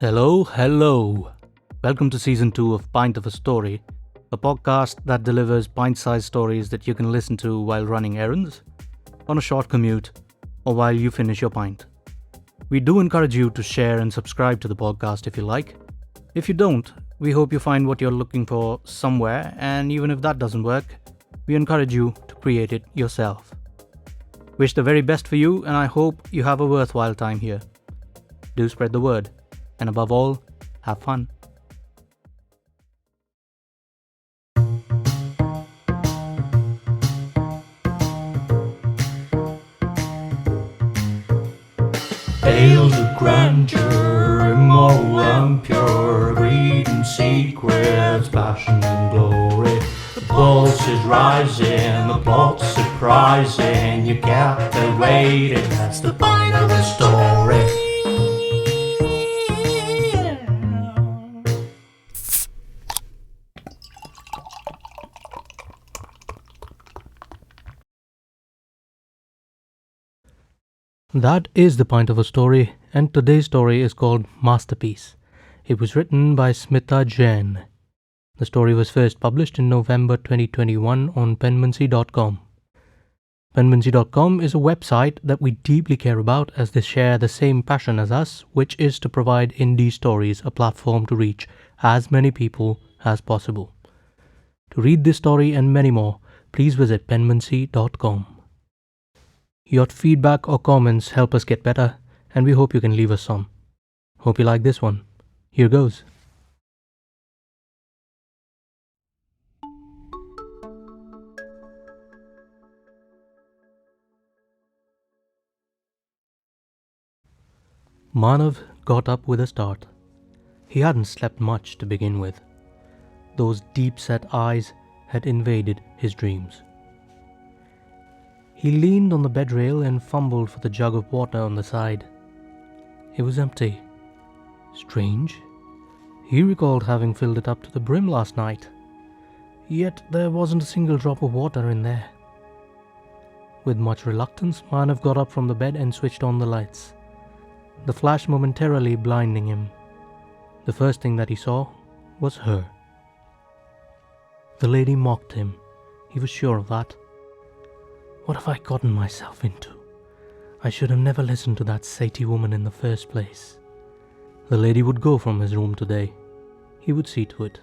Hello. Welcome to Season 2 of Pint of a Story, a podcast that delivers pint-sized stories that you can listen to while running errands, on a short commute, or while you finish your pint. We do encourage you to share and subscribe to the podcast if you like. If you don't, we hope you find what you're looking for somewhere, and even if that doesn't work, we encourage you to create it yourself. Wish the very best for you, and I hope you have a worthwhile time here. Do spread the word. And above all, have fun. Hail to grandeur, immoral and pure, greed and secrets, passion and glory. The pulse is rising, the plot's surprising, you captivated, that's the point of the story. That is the point of a story, and today's story is called Masterpiece. It was written by Smita Jain. The story was first published in November 2021 on penmancy.com. Penmancy.com is a website that we deeply care about as they share the same passion as us, which is to provide indie stories a platform to reach as many people as possible. To read this story and many more, please visit penmancy.com. Your feedback or comments help us get better, and we hope you can leave us some. Hope you like this one. Here goes. Manav got up with a start. He hadn't slept much to begin with. Those deep-set eyes had invaded his dreams. He leaned on the bed rail and fumbled for the jug of water on the side. It was empty. Strange. He recalled having filled it up to the brim last night. Yet there wasn't a single drop of water in there. With much reluctance, Manav got up from the bed and switched on the lights, the flash momentarily blinding him. The first thing that he saw was her. The lady mocked him. He was sure of that. What have I gotten myself into? I should have never listened to that Satie woman in the first place. The lady would go from his room today. He would see to it.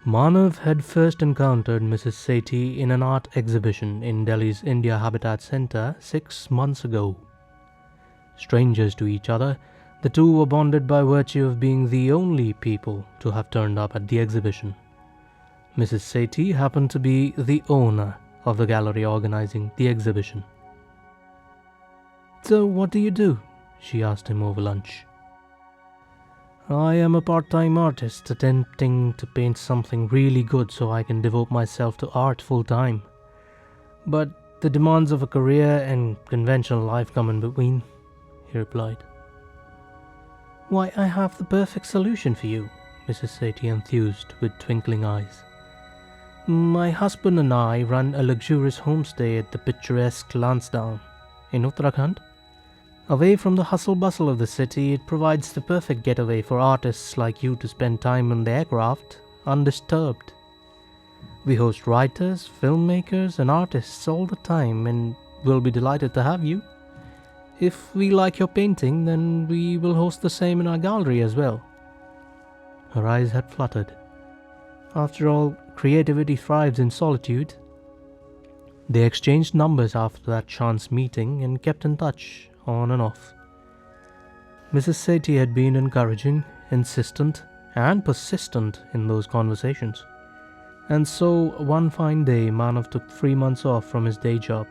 Manav had first encountered Mrs. Satie in an art exhibition in Delhi's India Habitat Centre 6 months ago. Strangers to each other, the two were bonded by virtue of being the only people to have turned up at the exhibition. Mrs. Satie happened to be the owner of the gallery organizing the exhibition. "So what do you do?" she asked him over lunch. "I am a part-time artist attempting to paint something really good so I can devote myself to art full-time. But the demands of a career and conventional life come in between," he replied. "Why, I have the perfect solution for you," Mrs. Satie enthused with twinkling eyes. "My husband and I run a luxurious homestay at the picturesque Lansdowne in Uttarakhand. Away from the hustle-bustle of the city, it provides the perfect getaway for artists like you to spend time on their craft, undisturbed. We host writers, filmmakers, and artists all the time, and we'll be delighted to have you. If we like your painting, then we will host the same in our gallery as well." Her eyes had fluttered. After all, creativity thrives in solitude. They exchanged numbers after that chance meeting and kept in touch, on and off. Mrs. Satie had been encouraging, insistent, and persistent in those conversations. And so, one fine day, Manav took 3 months off from his day job,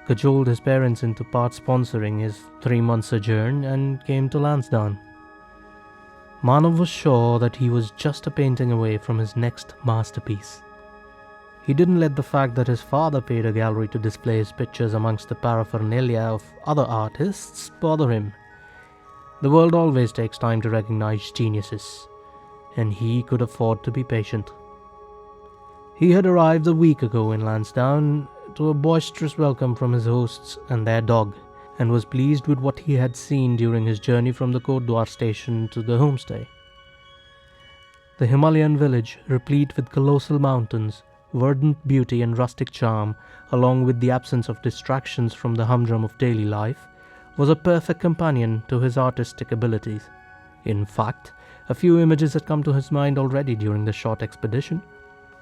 cajoled his parents into part sponsoring his 3-month sojourn, and came to Lansdowne. Manav was sure that he was just a painting away from his next masterpiece. He didn't let the fact that his father paid a gallery to display his pictures amongst the paraphernalia of other artists bother him. The world always takes time to recognize geniuses, and he could afford to be patient. He had arrived a week ago in Lansdowne to a boisterous welcome from his hosts and their dog, and was pleased with what he had seen during his journey from the Kotdwar station to the homestay. The Himalayan village, replete with colossal mountains, verdant beauty and rustic charm, along with the absence of distractions from the humdrum of daily life, was a perfect companion to his artistic abilities. In fact, a few images had come to his mind already during the short expedition.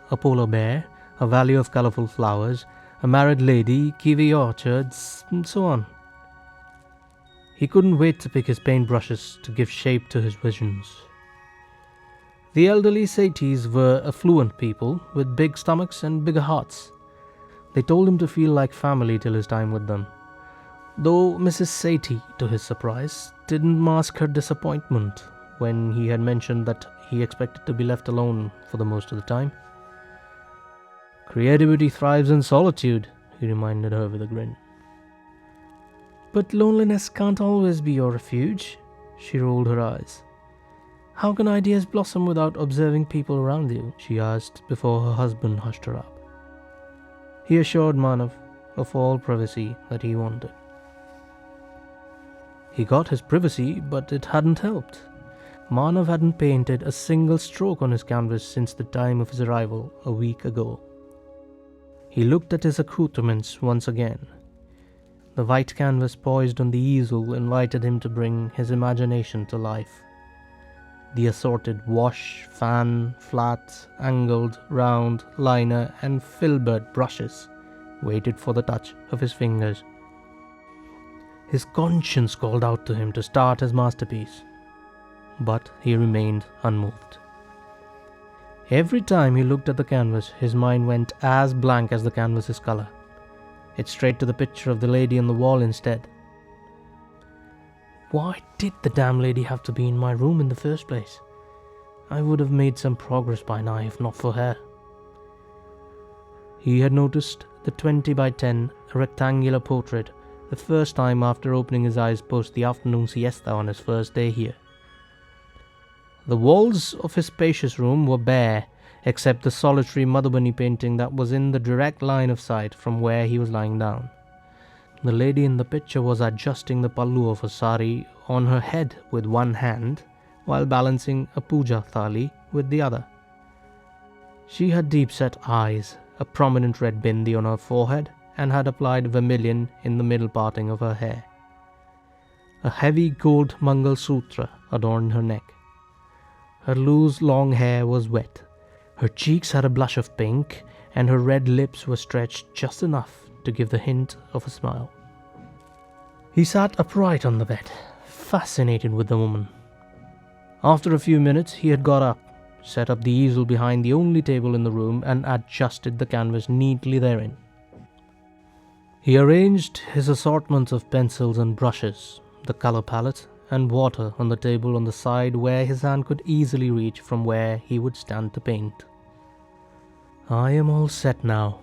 A polar bear, a valley of colourful flowers, a married lady, kiwi orchards, and so on. He couldn't wait to pick his paintbrushes to give shape to his visions. The elderly Satis were affluent people with big stomachs and bigger hearts. They told him to feel like family till his time with them. Though Mrs. Sati, to his surprise, didn't mask her disappointment when he had mentioned that he expected to be left alone for the most of the time. "Creativity thrives in solitude," he reminded her with a grin. "But loneliness can't always be your refuge," she rolled her eyes. "How can ideas blossom without observing people around you?" she asked before her husband hushed her up. He assured Manav of all privacy that he wanted. He got his privacy, but it hadn't helped. Manav hadn't painted a single stroke on his canvas since the time of his arrival a week ago. He looked at his accoutrements once again. The white canvas poised on the easel invited him to bring his imagination to life. The assorted wash, fan, flat, angled, round, liner, and filbert brushes waited for the touch of his fingers. His conscience called out to him to start his masterpiece, but he remained unmoved. Every time he looked at the canvas, his mind went as blank as the canvas's color. It strayed to the picture of the lady on the wall instead. Why did the damn lady have to be in my room in the first place? I would have made some progress by now if not for her. He had noticed the 20 by 10 rectangular portrait the first time after opening his eyes post the afternoon siesta on his first day here. The walls of his spacious room were bare, except the solitary Madhubani painting that was in the direct line of sight from where he was lying down. The lady in the picture was adjusting the pallu of a sari on her head with one hand, while balancing a puja thali with the other. She had deep-set eyes, a prominent red bindi on her forehead, and had applied vermilion in the middle parting of her hair. A heavy gold Mangal Sutra adorned her neck. Her loose long hair was wet. Her cheeks had a blush of pink, and her red lips were stretched just enough to give the hint of a smile. He sat upright on the bed, fascinated with the woman. After a few minutes, he had got up, set up the easel behind the only table in the room, and adjusted the canvas neatly therein. He arranged his assortment of pencils and brushes, the color palette, and water on the table on the side where his hand could easily reach from where he would stand to paint. "I am all set now."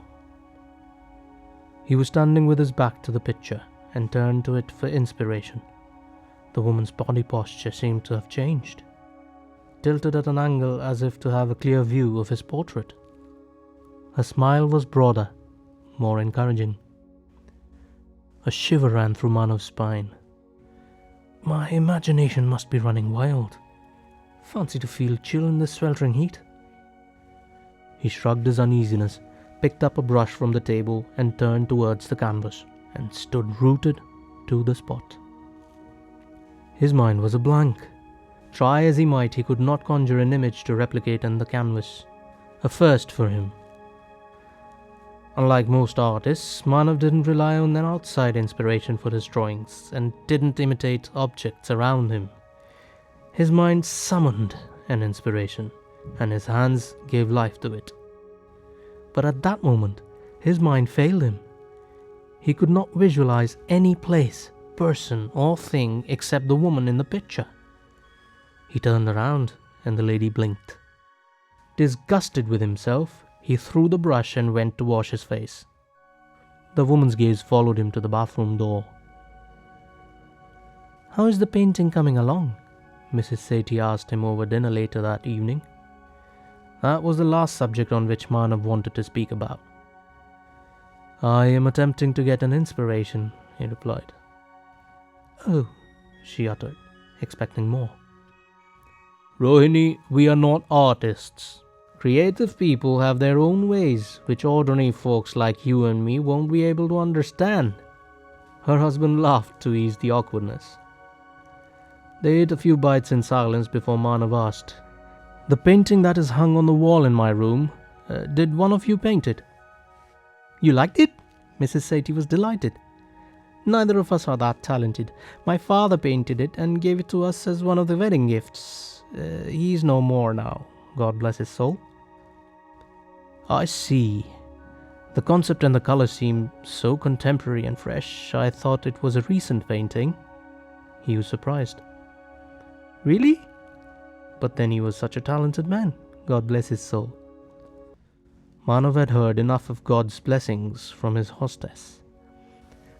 He was standing with his back to the picture and turned to it for inspiration. The woman's body posture seemed to have changed, tilted at an angle as if to have a clear view of his portrait. Her smile was broader, more encouraging. A shiver ran through Manav's spine. My imagination must be running wild. Fancy to feel chill in this sweltering heat. He shrugged his uneasiness, picked up a brush from the table and turned towards the canvas, and stood rooted to the spot. His mind was a blank. Try as he might, he could not conjure an image to replicate on the canvas. A first for him. Unlike most artists, Manav didn't rely on an outside inspiration for his drawings and didn't imitate objects around him. His mind summoned an inspiration, and his hands gave life to it. But at that moment, his mind failed him. He could not visualize any place, person, or thing except the woman in the picture. He turned around, and the lady blinked. Disgusted with himself, he threw the brush and went to wash his face. The woman's gaze followed him to the bathroom door. "How is the painting coming along?" Mrs. Sethi asked him over dinner later that evening. That was the last subject on which Manav wanted to speak about. "I am attempting to get an inspiration," he replied. "Oh," she uttered, expecting more. "Rohini, we are not artists. Creative people have their own ways, which ordinary folks like you and me won't be able to understand." Her husband laughed to ease the awkwardness. They ate a few bites in silence before Manav asked, "The painting that is hung on the wall in my room, did one of you paint it?" "You liked it?" Mrs. Sethi was delighted. "Neither of us are that talented. My father painted it and gave it to us as one of the wedding gifts. He's no more now. God bless his soul." "I see. The concept and the color seem so contemporary and fresh. I thought it was a recent painting." He was surprised. "Really? But then he was such a talented man. God bless his soul." Manav had heard enough of God's blessings from his hostess.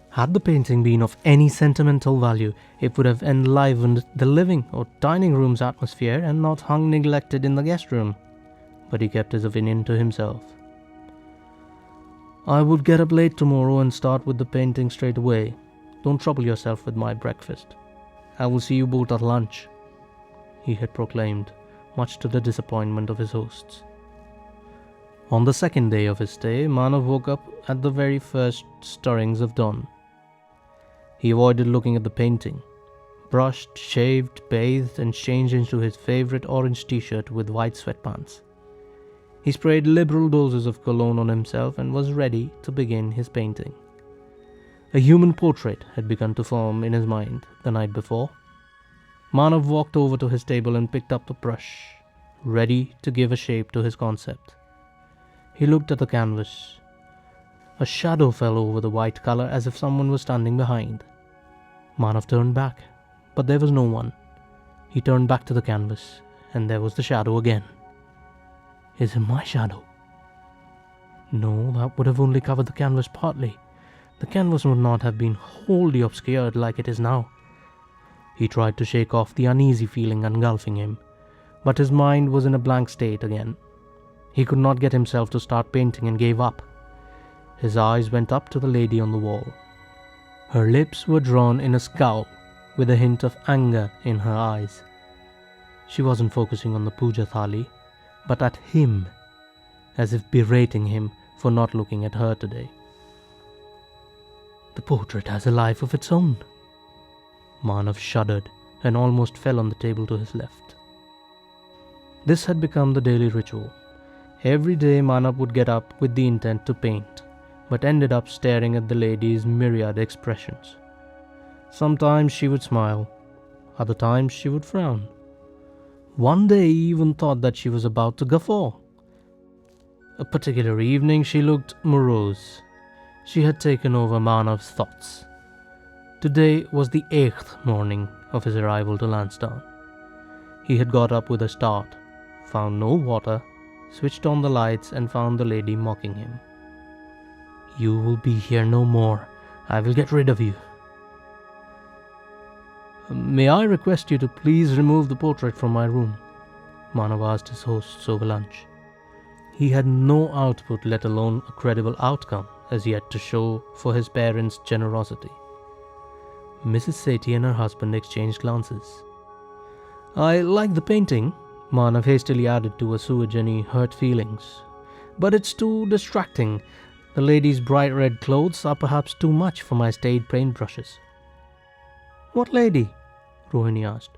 Had the painting been of any sentimental value, it would have enlivened the living or dining room's atmosphere and not hung neglected in the guest room. But he kept his opinion to himself. "I would get up late tomorrow and start with the painting straight away. Don't trouble yourself with my breakfast. I will see you both at lunch," he had proclaimed, much to the disappointment of his hosts. On the second day of his stay, Manav woke up at the very first stirrings of dawn. He avoided looking at the painting, brushed, shaved, bathed, and changed into his favorite orange t-shirt with white sweatpants. He sprayed liberal doses of cologne on himself and was ready to begin his painting. A human portrait had begun to form in his mind the night before. Manav walked over to his table and picked up the brush, ready to give a shape to his concept. He looked at the canvas. A shadow fell over the white color as if someone was standing behind. Manav turned back, but there was no one. He turned back to the canvas, and there was the shadow again. "Is it my shadow?" No, that would have only covered the canvas partly. The canvas would not have been wholly obscured like it is now. He tried to shake off the uneasy feeling engulfing him, but his mind was in a blank state again. He could not get himself to start painting and gave up. His eyes went up to the lady on the wall. Her lips were drawn in a scowl, with a hint of anger in her eyes. She wasn't focusing on the puja thali, but at him, as if berating him for not looking at her today. "The portrait has a life of its own." Manav shuddered and almost fell on the table to his left. This had become the daily ritual. Every day Manav would get up with the intent to paint, but ended up staring at the lady's myriad expressions. Sometimes she would smile, other times she would frown. One day he even thought that she was about to guffaw. A particular evening she looked morose. She had taken over Manav's thoughts. Today was the 8th morning of his arrival to Lansdowne. He had got up with a start, found no water, switched on the lights and found the lady mocking him. "You will be here no more. I will get rid of you." "May I request you to please remove the portrait from my room?" Manav asked his hosts over lunch. He had no output, let alone a credible outcome, as yet to show for his parents' generosity. Mrs. Sethi and her husband exchanged glances. "I like the painting," Manav hastily added to assuage any hurt feelings. "But it's too distracting. The lady's bright red clothes are perhaps too much for my staid paintbrushes." "What lady?" Rohini asked.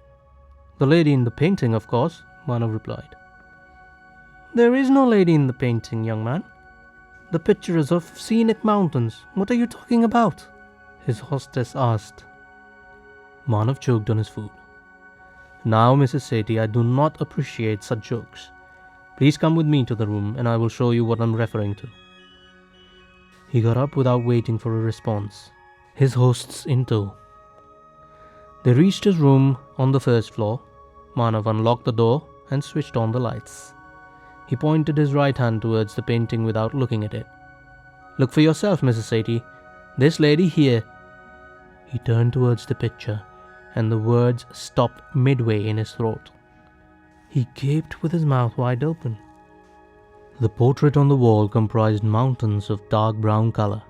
"The lady in the painting, of course," Manav replied. "There is no lady in the painting, young man. The picture is of scenic mountains. What are you talking about?" his hostess asked. Manav choked on his food. "Now, Mrs. Sethi, I do not appreciate such jokes. Please come with me to the room and I will show you what I'm referring to." He got up without waiting for a response, his hosts in tow. They reached his room on the first floor. Manav unlocked the door and switched on the lights. He pointed his right hand towards the painting without looking at it. "Look for yourself, Mrs. Sethi. This lady here." He turned towards the picture, and the words stopped midway in his throat. He gaped with his mouth wide open. The portrait on the wall comprised mountains of dark brown color.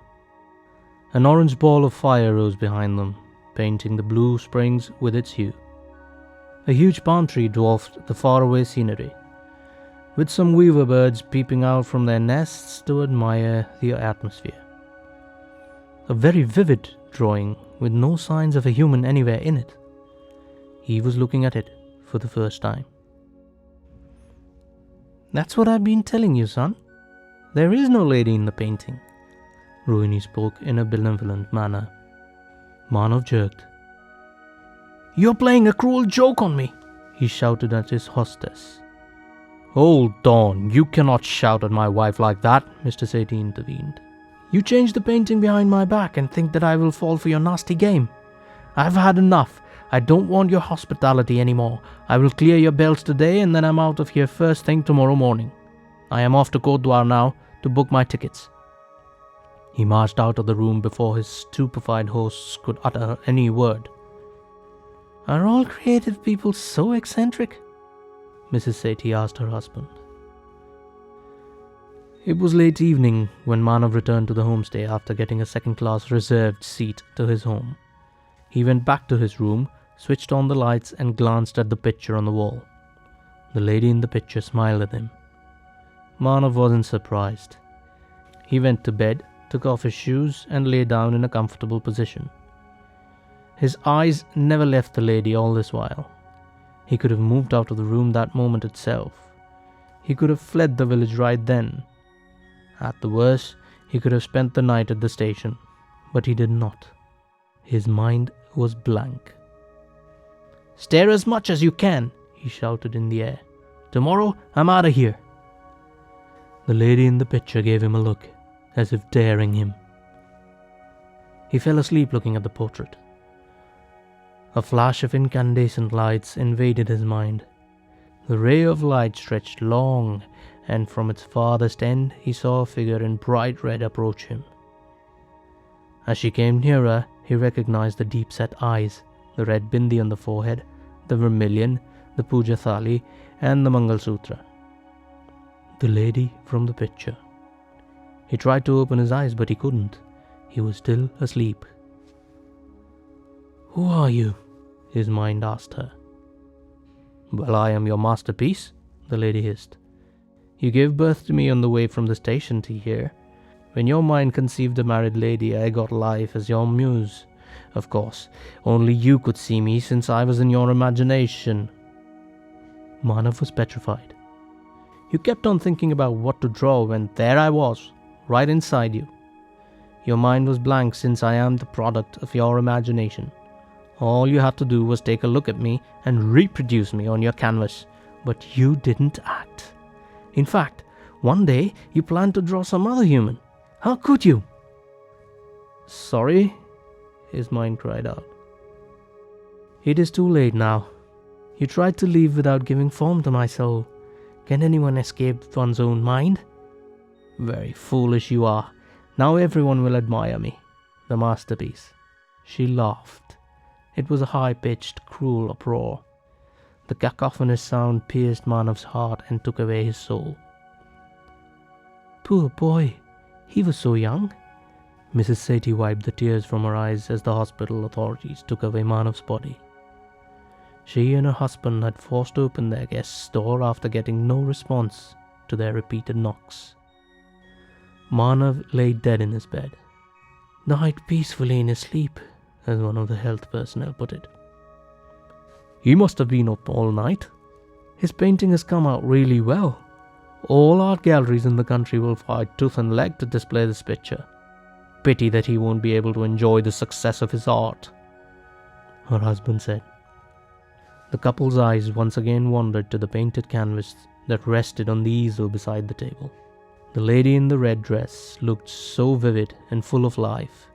An orange ball of fire rose behind them, painting the blue springs with its hue. A huge palm tree dwarfed the faraway scenery, with some weaver birds peeping out from their nests to admire the atmosphere. A very vivid drawing with no signs of a human anywhere in it. He was looking at it for the first time. "That's what I've been telling you, son. There is no lady in the painting." Rohini spoke in a benevolent manner. Manav jerked. "You're playing a cruel joke on me," he shouted at his hostess. "Hold on, you cannot shout at my wife like that," Mr. Sethi intervened. "You changed the painting behind my back and think that I will fall for your nasty game. I've had enough. I don't want your hospitality anymore. I will clear your bills today and then I'm out of here first thing tomorrow morning. I am off to Kotdwar now to book my tickets." He marched out of the room before his stupefied hosts could utter any word. "Are all creative people so eccentric?" Mrs. Sethi asked her husband. It was late evening when Manav returned to the homestay after getting a second-class reserved seat to his home. He went back to his room, switched on the lights and glanced at the picture on the wall. The lady in the picture smiled at him. Manav wasn't surprised. He went to bed, took off his shoes and lay down in a comfortable position. His eyes never left the lady all this while. He could have moved out of the room that moment itself. He could have fled the village right then. At the worst, he could have spent the night at the station, but he did not. His mind was blank. "Stare as much as you can," he shouted in the air. "Tomorrow, I'm out of here." The lady in the picture gave him a look, as if daring him. He fell asleep looking at the portrait. A flash of incandescent lights invaded his mind. The ray of light stretched long, and from its farthest end he saw a figure in bright red approach him. As she came nearer, he recognized the deep-set eyes, the red bindi on the forehead, the vermilion, the puja thali, and the Mangal Sutra. The lady from the picture. He tried to open his eyes, but he couldn't. He was still asleep. "Who are you?" his mind asked her. "Well, I am your masterpiece," the lady hissed. "You gave birth to me on the way from the station to here. When your mind conceived a married lady, I got life as your muse. Of course, only you could see me since I was in your imagination." Manav was petrified. "You kept on thinking about what to draw when there I was, right inside you. Your mind was blank since I am the product of your imagination. All you had to do was take a look at me and reproduce me on your canvas, but you didn't act. In fact, one day you planned to draw some other human. How could you?" "Sorry," his mind cried out. "It is too late now. You tried to leave without giving form to my soul. Can anyone escape one's own mind? Very foolish you are. Now everyone will admire me, the masterpiece." She laughed. It was a high-pitched, cruel uproar. The cacophonous sound pierced Manav's heart and took away his soul. "Poor boy, he was so young." Mrs. Sethi wiped the tears from her eyes as the hospital authorities took away Manav's body. She and her husband had forced open their guest's door after getting no response to their repeated knocks. Manav lay dead in his bed. "Died peacefully in his sleep," as one of the health personnel put it. "He must have been up all night. His painting has come out really well. All art galleries in the country will fight tooth and leg to display this picture. Pity that he won't be able to enjoy the success of his art," her husband said. The couple's eyes once again wandered to the painted canvas that rested on the easel beside the table. The lady in the red dress looked so vivid and full of life.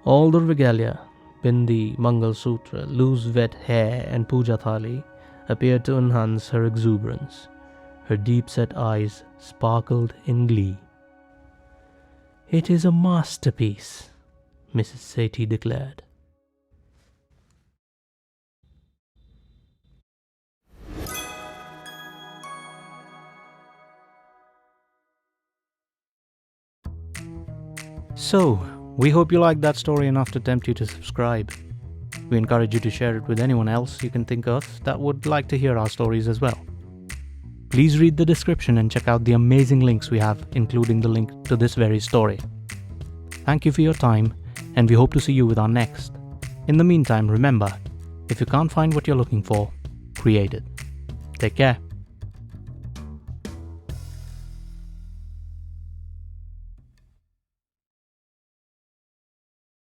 All the regalia, bindi, Mangal Sutra, loose wet hair and puja thali appeared to enhance her exuberance. Her deep-set eyes sparkled in glee. "It is a masterpiece," Mrs. Sethi declared. So, We hope you liked that story enough to tempt you to subscribe. We encourage you to share it with anyone else you can think of that would like to hear our stories as well. Please read the description and check out the amazing links we have, including the link to this very story. Thank you for your time, and we hope to see you with our next. In the meantime, remember, if you can't find what you're looking for, create it. Take care.